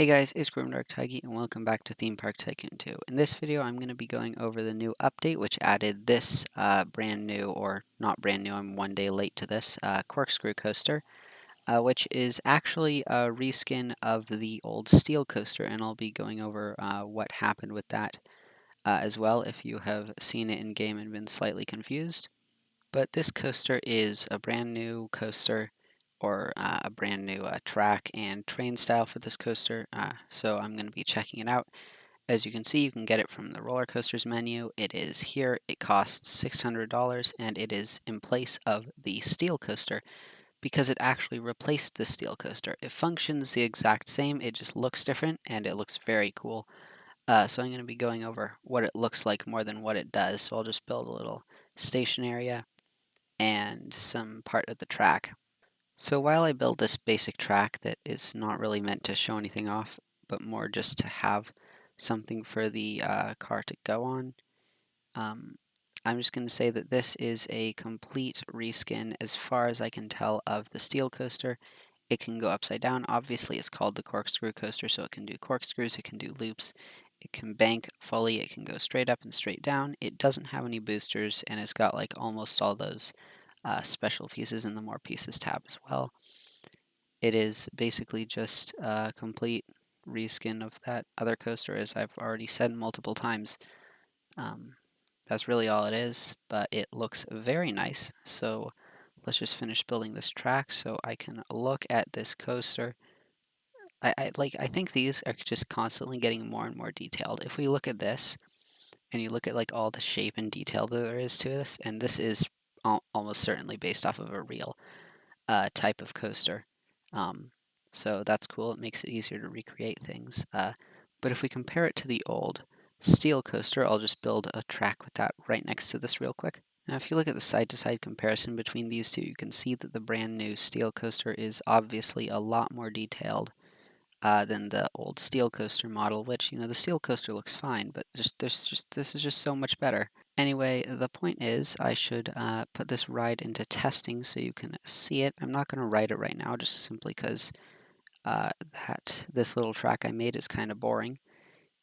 Hey guys, it's Dark Tycoon and welcome back to Theme Park Tycoon 2. In this video, I'm going to be going over the new update, which added this brand new, or not brand new, I'm one day late to this, Corkscrew Coaster, which is actually a reskin of the old Steel Coaster, and I'll be going over what happened with that as well if you have seen it in game and been slightly confused. But this coaster is a brand new coaster, or a brand new track and train style for this coaster, so I'm going to be checking it out. As you can see, you can get it from the roller coasters menu. It is here. It costs $600, and it is in place of the steel coaster because it actually replaced the steel coaster. It functions the exact same, it just looks different, and it looks very cool. So I'm going to be going over what it looks like more than what it does, so I'll just build a little station area and some part of the track. So while I build this basic track that is not really meant to show anything off, but more just to have something for the car to go on, um, I'm just going to say that this is a complete reskin, as far as I can tell, of the steel coaster. It can go upside down. Obviously, it's called the corkscrew coaster, so it can do corkscrews, it can do loops, it can bank fully, it can go straight up and straight down. It doesn't have any boosters, and it's got like almost all those special pieces in the more pieces tab as well. It is basically just a complete reskin of that other coaster, as I've already said multiple times. That's really all it is, but it looks very nice. So let's just finish building this track so I can look at this coaster. I think these are just constantly getting more and more detailed. If we look at this and you look at like all the shape and detail that there is to this, and this is almost certainly based off of a real type of coaster. Um, so that's cool. It makes it easier to recreate things. But if we compare it to the old steel coaster, I'll just build a track with that right next to this real quick. Now, if you look at the side-to-side comparison between these two, you can see that the brand new steel coaster is obviously a lot more detailed than the old steel coaster model, which, the steel coaster looks fine, but this is just so much better. Anyway, the point is I should put this ride into testing so you can see it. I'm not going to ride it right now, just simply because this little track I made is kind of boring.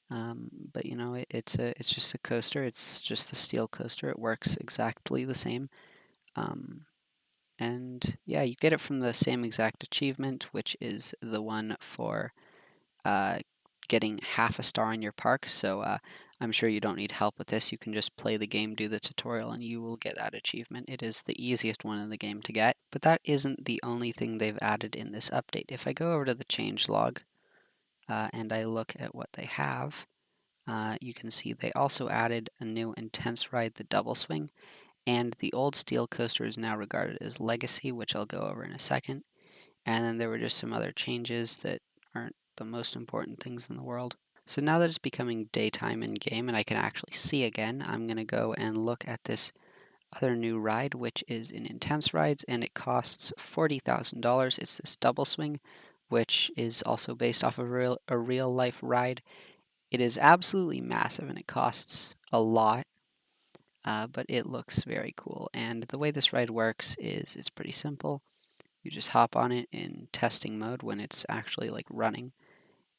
But it's just a coaster. It's just the steel coaster. It works exactly the same. And yeah, you get it from the same exact achievement, which is the one for getting half a star in your park. So I'm sure you don't need help with this. You can just play the game, do the tutorial, and you will get that achievement. It is the easiest one in the game to get. But that isn't the only thing they've added in this update. If I go over to the changelog and I look at what they have, you can see they also added a new intense ride, the double swing, and the old steel coaster is now regarded as legacy, which I'll go over in a second. And then there were just some other changes that aren't the most important things in the world. So now that it's becoming daytime in game and I can actually see again, I'm going to go and look at this other new ride, which is in Intense Rides, and it costs $40,000. It's this double swing, which is also based off of a real life ride. It is absolutely massive and it costs a lot, but it looks very cool. And the way this ride works is it's pretty simple. You just hop on it in testing mode when it's actually like running,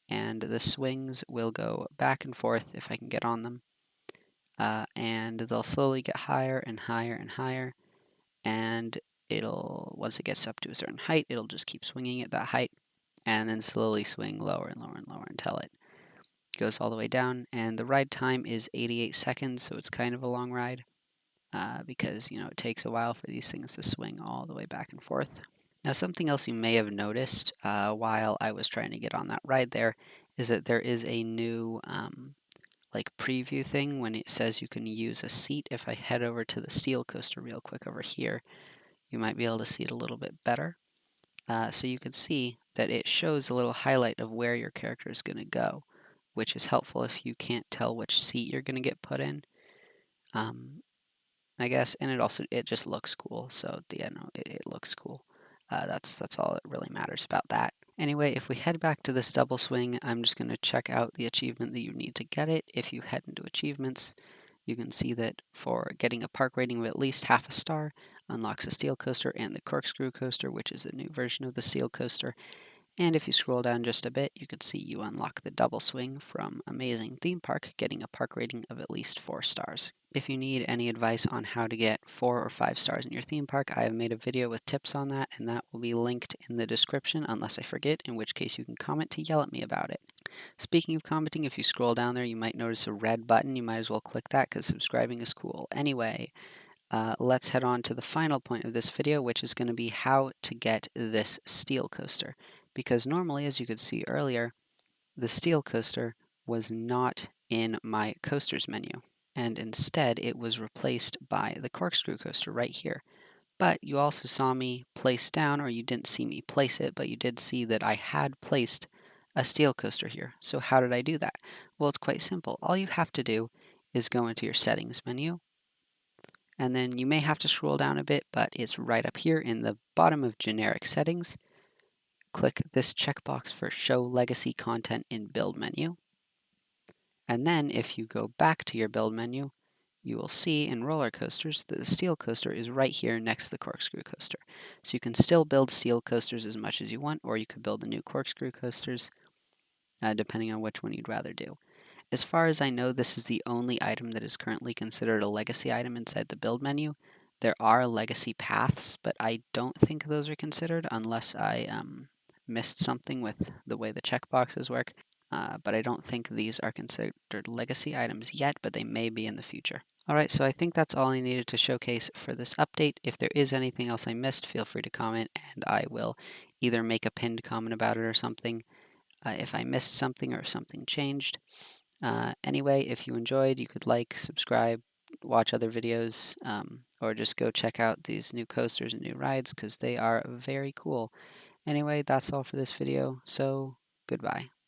and the swings will go back and forth if I can get on them, and they'll slowly get higher and higher and higher, and once it gets up to a certain height, it'll just keep swinging at that height, and then slowly swing lower and lower and lower until it goes all the way down. And the ride time is 88 seconds, so it's kind of a long ride, because it takes a while for these things to swing all the way back and forth. Now, something else you may have noticed while I was trying to get on that ride there is that there is a new like preview thing when it says you can use a seat. If I head over to the steel coaster real quick over here, you might be able to see it a little bit better. So you can see that it shows a little highlight of where your character is going to go, which is helpful if you can't tell which seat you're going to get put in. I guess, and it just looks cool. So yeah, no, it looks cool. That's all that really matters about that. Anyway, if we head back to this double swing, I'm just going to check out the achievement that you need to get it. If you head into achievements, you can see that for getting a park rating of at least half a star, unlocks a steel coaster and the corkscrew coaster, which is the new version of the steel coaster. And if you scroll down just a bit, you can see you unlock the double swing from Amazing Theme Park, getting a park rating of at least 4 stars. If you need any advice on how to get 4 or 5 stars in your theme park, I have made a video with tips on that, and that will be linked in the description unless I forget, in which case you can comment to yell at me about it. Speaking of commenting, if you scroll down there, you might notice a red button. You might as well click that because subscribing is cool. Anyway, let's head on to the final point of this video, which is going to be how to get this steel coaster. Because normally, as you could see earlier, the steel coaster was not in my coasters menu, and instead it was replaced by the corkscrew coaster right here. But you also saw me place down, or you didn't see me place it, but you did see that I had placed a steel coaster here. So how did I do that? Well, it's quite simple. All you have to do is go into your settings menu, and then you may have to scroll down a bit, but it's right up here in the bottom of generic settings. Click this checkbox for show legacy content in build menu. And then if you go back to your build menu, you will see in roller coasters that the steel coaster is right here next to the corkscrew coaster. So you can still build steel coasters as much as you want, or you could build the new corkscrew coasters, depending on which one you'd rather do. As far as I know, this is the only item that is currently considered a legacy item inside the build menu. There are legacy paths, but I don't think those are considered unless I missed something with the way the checkboxes work. But I don't think these are considered legacy items yet, but they may be in the future. Alright, so I think that's all I needed to showcase for this update. If there is anything else I missed, feel free to comment, and I will either make a pinned comment about it or something if I missed something or if something changed. Anyway, if you enjoyed, you could like, subscribe, watch other videos, or just go check out these new coasters and new rides because they are very cool. Anyway, that's all for this video, so goodbye.